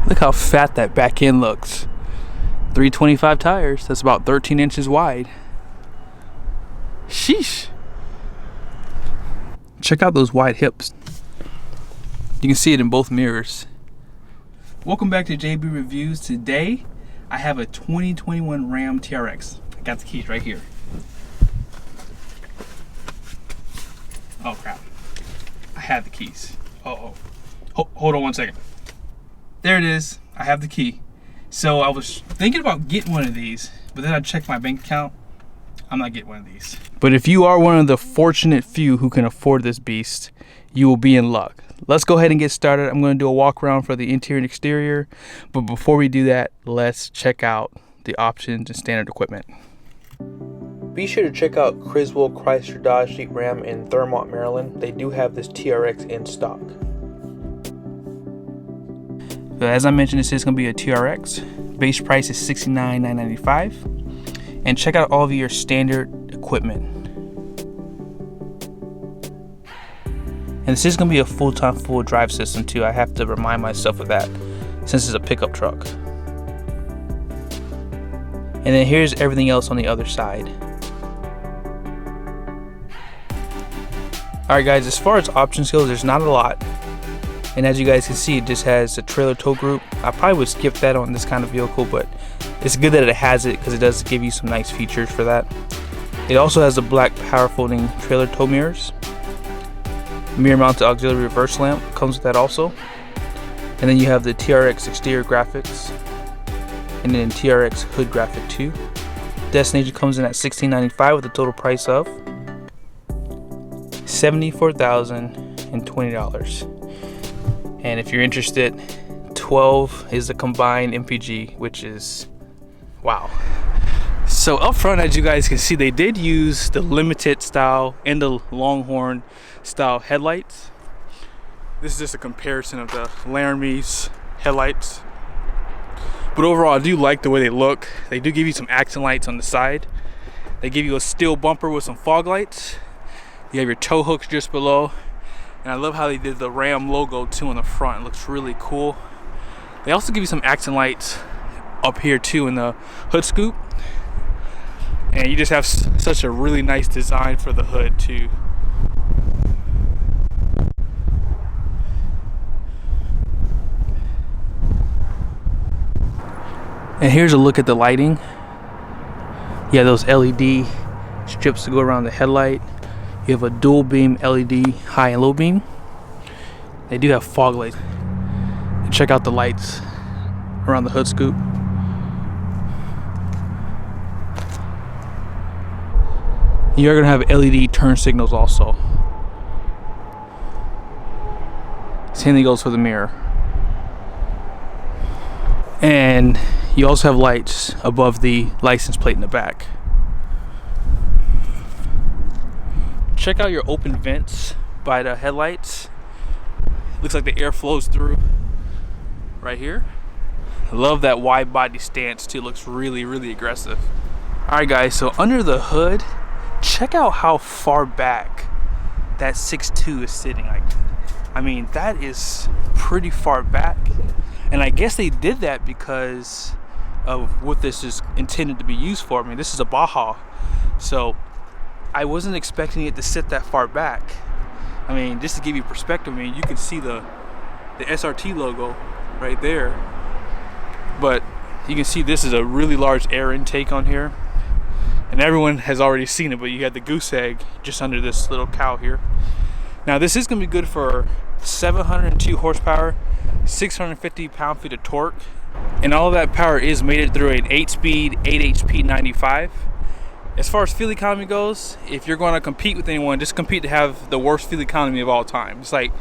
Look how fat that back end looks. 325 tires, that's about 13 inches wide. Sheesh. Check out those wide hips. You can see it in both mirrors. Welcome back to JB Reviews. Today, I have a 2021 Ram TRX. I got the keys right here. Oh crap. I have the keys. Hold on one second. There it is. I have the key. So I was thinking about getting one of these, but then I checked my bank account. I'm not getting one of these. But if you are one of the fortunate few who can afford this beast, you will be in luck. Let's go ahead and get started. I'm going to do a walk around for the interior and exterior. But before we do that, let's check out the options and standard equipment. Be sure to check out Criswell, Chrysler, Dodge, Jeep, Ram in Thurmont, Maryland. They do have this TRX in stock. So as I mentioned, this is going to be a TRX. Base price is $69,995. And check out all of your standard equipment. And this is going to be a full-time, full drive system too. I have to remind myself of that since it's a pickup truck. And then here's everything else on the other side. Alright guys, as far as options go, there's not a lot. And as you guys can see, it just has a trailer tow group. I probably would skip that on this kind of vehicle, but it's good that it has it because it does give you some nice features for that. It also has the black power folding trailer tow mirrors. Mirror mounted auxiliary reverse lamp comes with that also. And then you have the TRX exterior graphics and then TRX hood graphic too. Destination comes in at $16,995 with a total price of $74,020. And if you're interested, 12 is the combined MPG, which is wow. So up front, as you guys can see, they did use the limited style and the Longhorn style headlights. This is just a comparison of the Laramee's headlights. But overall, I do like the way they look. They do give you some accent lights on the side. They give you a steel bumper with some fog lights. You have your tow hooks just below. And I love how they did the Ram logo too on the front. It looks really cool. They also give you some accent lights up here too in the hood scoop. And you just have such a really nice design for the hood too. And here's a look at the lighting. You have those LED strips to go around the headlight. You have a dual beam LED high and low beam. They do have fog lights. And check out the lights around the hood scoop. You're gonna have LED turn signals also. Same thing goes for the mirror. And you also have lights above the license plate in the back. Check out your open vents by the headlights. Looks like the air flows through right here. I love that wide body stance too. Looks really, really aggressive. Alright guys, so under the hood, check out how far back that 6.2 is sitting. I mean, that is pretty far back. And I guess they did that because of what this is intended to be used for. I mean, this is a BAJA. So I wasn't expecting it to sit that far back. I mean, just to give you perspective, I mean, you can see the SRT logo right there. But you can see this is a really large air intake on here. And everyone has already seen it, but you got the goose egg just under this little cow here. Now this is going to be good for 702 horsepower, 650 pound-feet of torque. And all of that power is mated through an 8-speed, 8 HP 95. As far as fuel economy goes, if you're going to compete with anyone, just compete to have the worst fuel economy of all time. It's like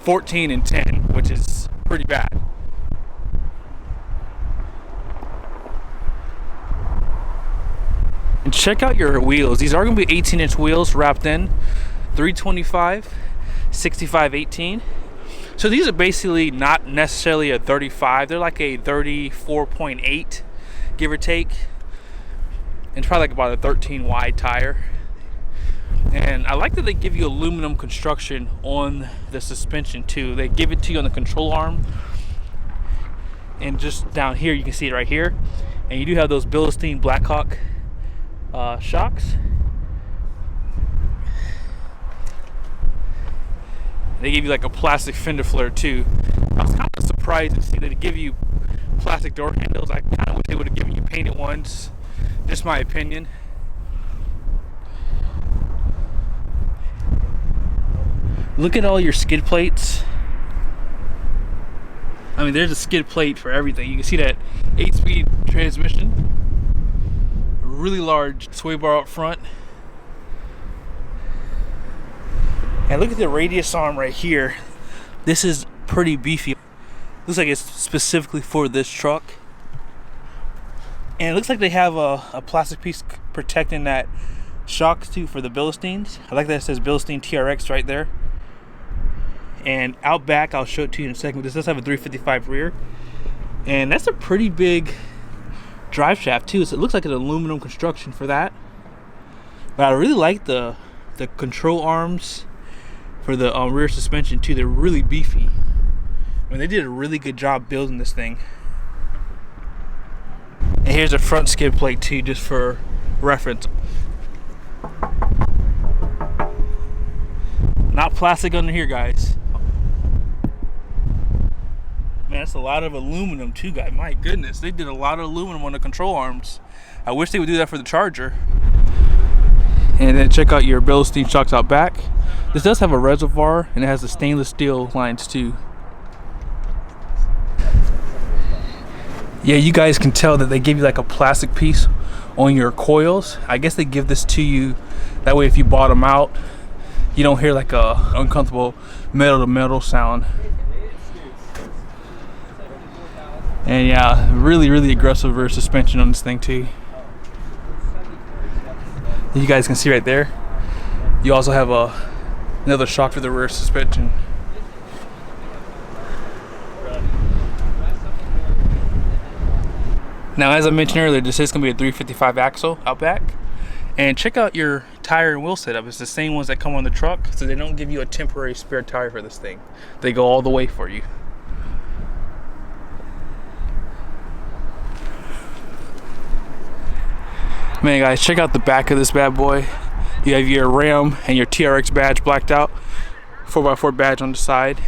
14 and 10, which is pretty bad. And check out your wheels. These are going to be 18-inch wheels wrapped in, 325, 65/18. So these are basically not necessarily a 35. They're like a 34.8, give or take. And it's probably like about a 13 wide tire. And I like that they give you aluminum construction on the suspension too. They give it to you on the control arm. And just down here, you can see it right here. And you do have those Bilstein Blackhawk shocks. They give you like a plastic fender flare too. I was kind of surprised to see that they give you plastic door handles. I kind of wish they would have given you painted ones. Just my opinion. Look at all your skid plates. I mean, there's a skid plate for everything. You can see that 8-speed transmission. A really large sway bar up front. And look at the radius arm right here. This is pretty beefy. Looks like it's specifically for this truck. And it looks like they have a plastic piece protecting that shocks too for the Bilsteins. I like that it says Bilstein TRX right there. And out back, I'll show it to you in a second. This does have a 355 rear. And that's a pretty big drive shaft too. So it looks like an aluminum construction for that. But I really like the control arms for the rear suspension too. They're really beefy. I mean, they did a really good job building this thing. And here's a front skid plate too, just for reference. Not plastic under here, guys. Man, that's a lot of aluminum too, guys. My goodness, they did a lot of aluminum on the control arms. I wish they would do that for the Charger. And then check out your Bilstein shocks out back. This does have a reservoir, and it has the stainless steel lines too. Yeah, you guys can tell that they give you like a plastic piece on your coils. I guess they give this to you that way if you bottom out, you don't hear like a uncomfortable metal to metal sound. And yeah, really aggressive rear suspension on this thing too. You guys can see right there. You also have another shock for the rear suspension. Now, as I mentioned earlier, this is going to be a 355 axle out back. And check out your tire and wheel setup. It's the same ones that come on the truck, so they don't give you a temporary spare tire for this thing. They go all the way for you. Man, guys, check out the back of this bad boy. You have your Ram and your TRX badge blacked out. 4x4 badge on the side.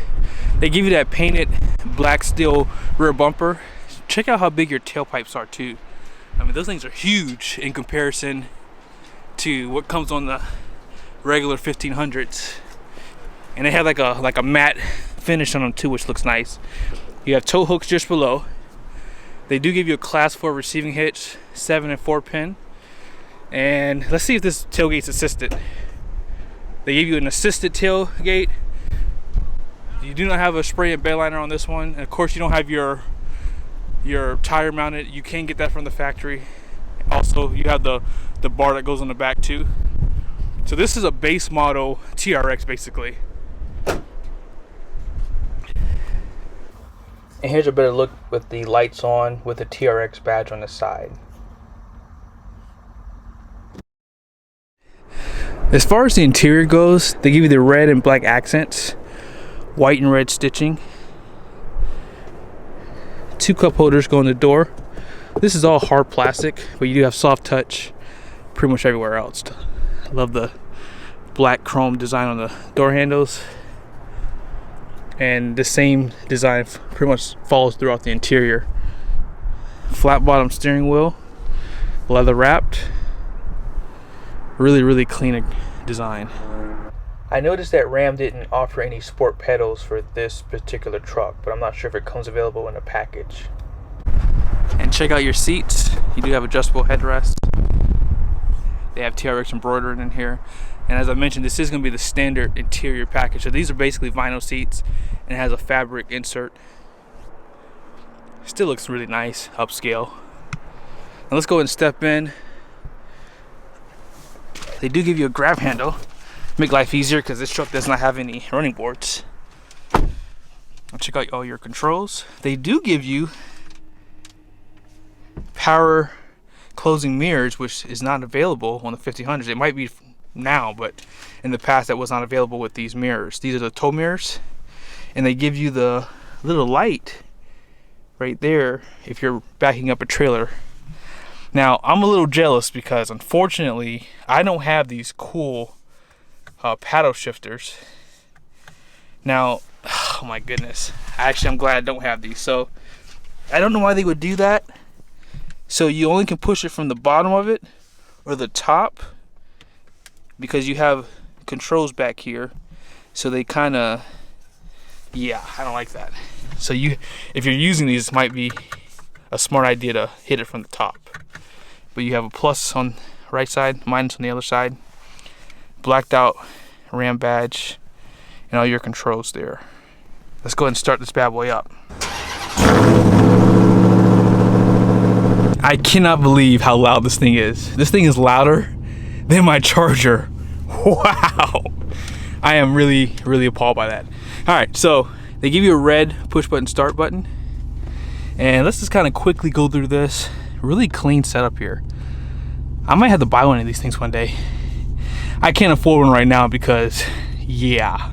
They give you that painted black steel rear bumper. Check out how big your tailpipes are too. I mean, those things are huge in comparison to what comes on the regular 1500s. And they have like a matte finish on them too, which looks nice. You have tow hooks just below. They do give you a class 4 receiving hitch, 7 and 4 pin. And let's see if this tailgate's assisted. They give you an assisted tailgate. You do not have a spray and bed liner on this one. And of course, you don't have your tire mounted. You can get that from the factory. Also, you have the bar that goes on the back too. So this is a base model TRX basically. And here's a better look with the lights on with the TRX badge on the side. As far as the interior goes, they give you the red and black accents, white and red stitching. 2 cup holders go in the door. This is all hard plastic, but you do have soft touch pretty much everywhere else. I love the black chrome design on the door handles. And the same design pretty much follows throughout the interior. Flat bottom steering wheel, leather wrapped. Really clean design. I noticed that Ram didn't offer any sport pedals for this particular truck, but I'm not sure if it comes available in a package. And check out your seats. You do have adjustable headrests. They have TRX embroidering in here. And as I mentioned, this is going to be the standard interior package. So these are basically vinyl seats, and it has a fabric insert. Still looks really nice, upscale. Now let's go ahead and step in. They do give you a grab handle. Make life easier because this truck does not have any running boards. I'll check out all your controls. They do give you power closing mirrors, which is not available on the 1500s. It might be now, but in the past that was not available with these mirrors. These are the tow mirrors, and they give you the little light right there if you're backing up a trailer. Now, I'm a little jealous because unfortunately, I don't have these cool paddle shifters. Now, oh my goodness. Actually, I'm glad I don't have these. So, I don't know why they would do that. So, you only can push it from the bottom of it or the top because you have controls back here. So, they kind of, yeah, I don't like that. So, if you're using these, it might be a smart idea to hit it from the top. But you have a plus on the right side, minus on the other side, blacked out Ram badge, and all your controls there. Let's go ahead and start this bad boy up. I cannot believe how loud this thing is. This thing is louder than my Charger. Wow. I am really, really appalled by that. All right, so they give you a red push button start button. And let's just kind of quickly go through this. Really clean setup here. I might have to buy one of these things one day. I can't afford one right now because, yeah,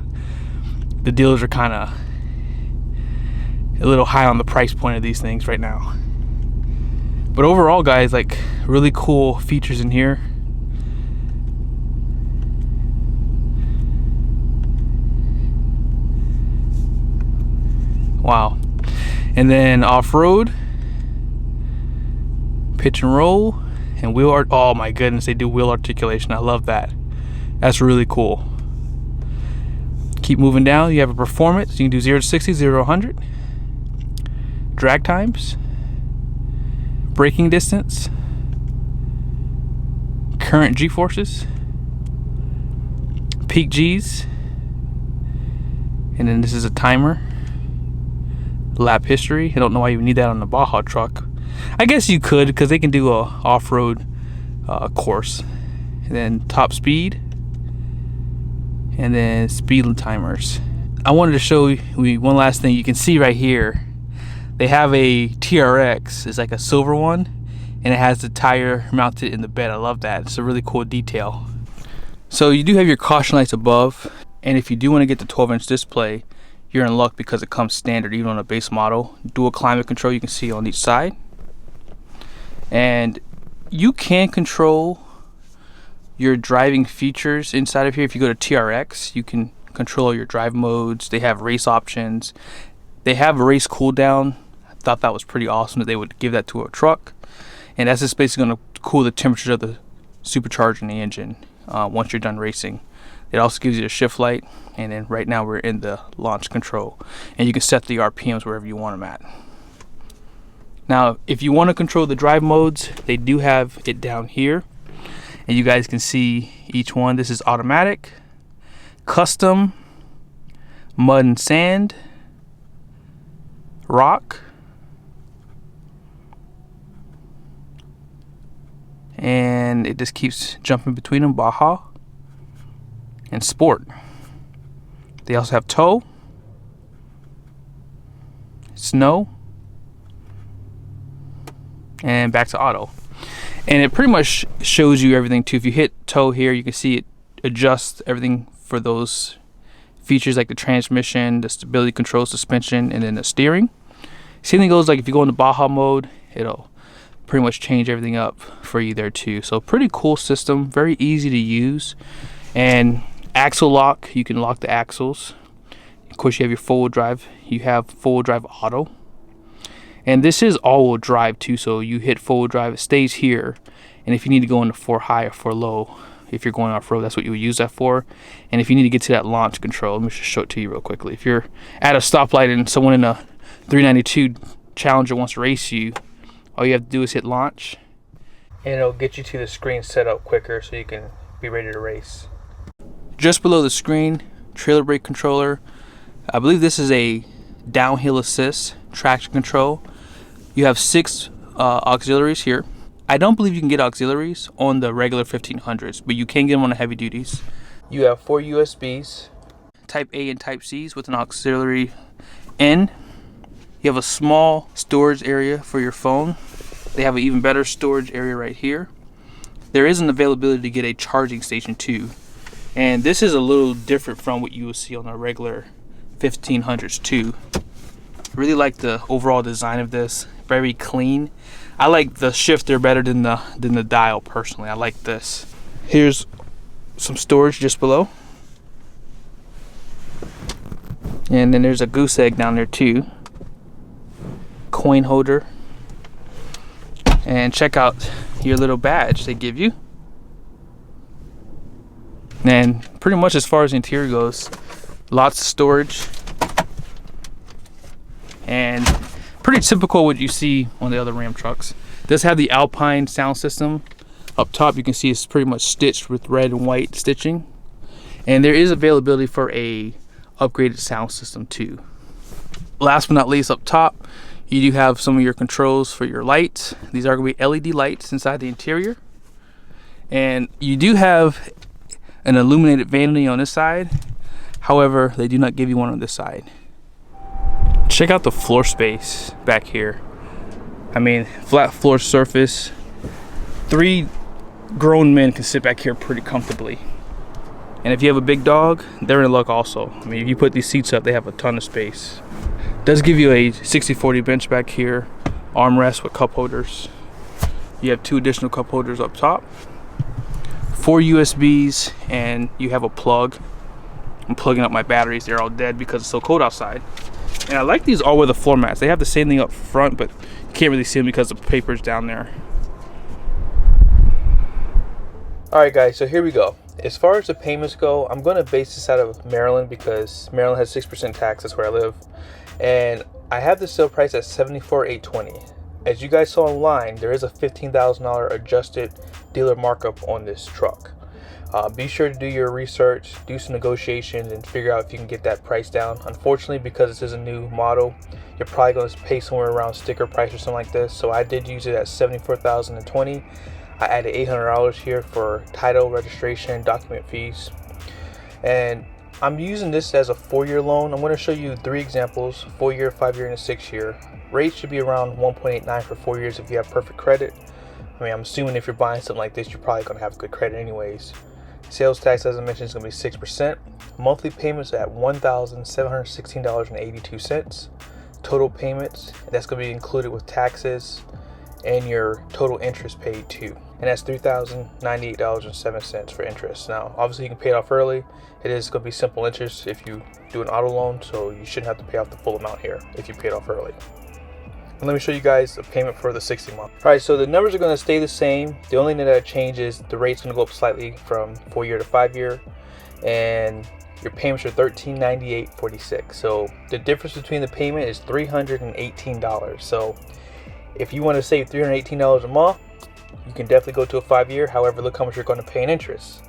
the dealers are kind of a little high on the price point of these things right now. But overall, guys, like, really cool features in here. Wow. And then off-road, pitch and roll, and wheel art. Oh my goodness, they do wheel articulation. I love that. That's really cool. Keep moving down. You have a performance. You can do 0 to 60, 0 to 100. Drag times, braking distance, current G-forces, peak G's, and then this is a timer. Lap history. I don't know why you would need that on the BAJA truck. I guess you could because they can do a off-road course. And then top speed, and then speed timers. I wanted to show you one last thing. You can see right here they have a TRX. It's like a silver one, and it has the tire mounted in the bed. I love that. It's a really cool detail. So you do have your caution lights above, and if you do want to get the 12-inch display, you're in luck because it comes standard even on a base model. Dual climate control you can see on each side. And you can control your driving features inside of here. If you go to TRX, you can control your drive modes. They have race options. They have a race cooldown. I thought that was pretty awesome that they would give that to a truck. And that's just basically going to cool the temperature of the supercharger in the engine once you're done racing. It also gives you a shift light, and then right now we're in the launch control, and you can set the RPMs wherever you want them at. Now, if you want to control the drive modes, they do have it down here, and you guys can see each one. This is automatic, custom, mud and sand, rock, and it just keeps jumping between them, BAJA, and sport. They also have tow, snow, and back to auto. And it pretty much shows you everything too. If you hit tow here, you can see it adjusts everything for those features like the transmission, the stability control, suspension, and then the steering. Same thing goes like if you go into BAJA mode, it'll pretty much change everything up for you there too. So pretty cool system, very easy to use. And axle lock, you can lock the axles. Of course, you have your four-wheel drive. You have four-wheel drive auto. And this is all-wheel drive too, so you hit four-wheel drive, it stays here. And if you need to go into 4 high or 4 low, if you're going off-road, that's what you would use that for. And if you need to get to that launch control, let me just show it to you real quickly. If you're at a stoplight and someone in a 392 Challenger wants to race you, all you have to do is hit launch, and it'll get you to the screen set up quicker so you can be ready to race. Just below the screen, trailer brake controller. I believe this is a downhill assist traction control. You have 6 auxiliaries here. I don't believe you can get auxiliaries on the regular 1500s, but you can get them on the heavy duties. You have 4 USBs, Type A and Type C's with an auxiliary in. You have a small storage area for your phone. They have an even better storage area right here. There is an availability to get a charging station too. And this is a little different from what you will see on our regular 1500s too. Really like the overall design of this. Very clean. I like the shifter better than the dial personally. I like this. Here's some storage just below. And then there's a goose egg down there too. Coin holder. And check out your little badge they give you. And pretty much as far as the interior goes, lots of storage. And pretty typical what you see on the other Ram trucks. It does have the Alpine sound system. Up top you can see it's pretty much stitched with red and white stitching. And there is availability for a upgraded sound system too. Last but not least, up top you do have some of your controls for your lights. These are going to be LED lights inside the interior. And you do have an illuminated vanity on this side. However, they do not give you one on this side. Check out the floor space back here. I mean, flat floor surface. 3 grown men can sit back here pretty comfortably. And if you have a big dog, they're in luck also. I mean, if you put these seats up, they have a ton of space. It does give you a 60/40 bench back here, armrest with cup holders. You have 2 additional cup holders up top, 4 USBs, and you have a plug. I'm plugging up my batteries. They're all dead because it's so cold outside. And I like these all-weather floor mats. They have the same thing up front, but you can't really see them because the paper's down there. Alright guys, so here we go. As far as the payments go, I'm going to base this out of Maryland because Maryland has 6% tax. That's where I live. And I have the sale price at $74,820. As you guys saw online, there is a $15,000 adjusted dealer markup on this truck. Be sure to do your research, do some negotiations, and figure out if you can get that price down. Unfortunately, because this is a new model, you're probably going to pay somewhere around sticker price or something like this. So I did use it at $74,020. I added $800 here for title, registration, document fees. And I'm using this as a 4-year loan. I'm going to show you 3 examples: 4-year, 5-year, and a 6-year. Rates should be around 1.89 for 4 years if you have perfect credit. I mean, I'm assuming if you're buying something like this, you're probably going to have good credit anyways. Sales tax, as I mentioned, is going to be 6%. Monthly payments at $1,716.82. Total payments, that's going to be included with taxes and your total interest paid too. And that's $3,098.07 for interest. Now, obviously you can pay it off early. It is going to be simple interest if you do an auto loan, so you shouldn't have to pay off the full amount here if you pay it off early. And let me show you guys the payment for the 60 month. All right, so the numbers are going to stay the same. The only thing that changes, the rate's going to go up slightly from 4-year to 5-year, and your payments are $1,398.46. So the difference between the payment is $318. So if you want to save $318 a month, you can definitely go to a 5-year. However, look how much you're going to pay in interest.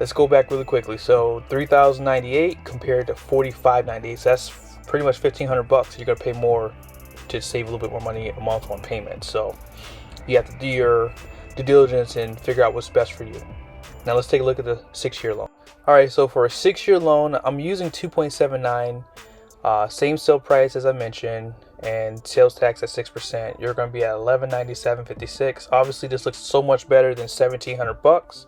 Let's go back really quickly. So $3,098 compared to $4,598. So that's pretty much $1,500. You're going to pay more to save a little bit more money a month on payments. So you have to do your due diligence and figure out what's best for you. Now let's take a look at the 6-year loan. All right, so for a 6-year loan, I'm using 2.79, same sale price as I mentioned, and sales tax at 6%. You're going to be at $1,197.56. Obviously, this looks so much better than $1,700.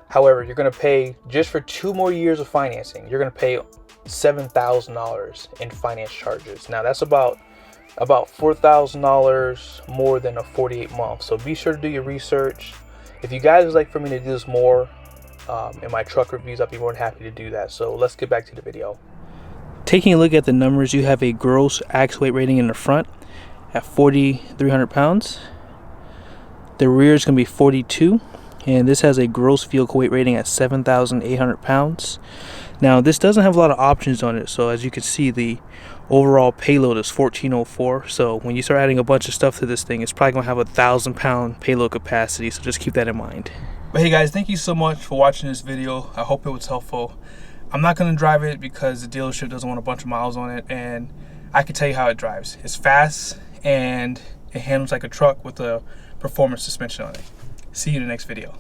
However, you're going to pay, just for 2 more years of financing, you're going to pay $7,000 in finance charges. Now that's about $4,000 more than a 48 month. So be sure to do your research. If you guys would like for me to do this more in my truck reviews, I'd be more than happy to do that. So let's get back to the video. Taking a look at the numbers, you have a gross ax weight rating in the front at 4,300 pounds. The rear is going to be 42, and this has a gross vehicle weight rating at 7,800 pounds. Now this doesn't have a lot of options on it, so as you can see, the overall payload is 1,404. So when you start adding a bunch of stuff to this thing, it's probably gonna have a 1,000-pound payload capacity, so just keep that in mind. But hey guys, thank you so much for watching this video. I hope it was helpful. I'm not gonna drive it because the dealership doesn't want a bunch of miles on it, and I can tell you how it drives. It's fast and it handles like a truck with a performance suspension on it. See you in the next video.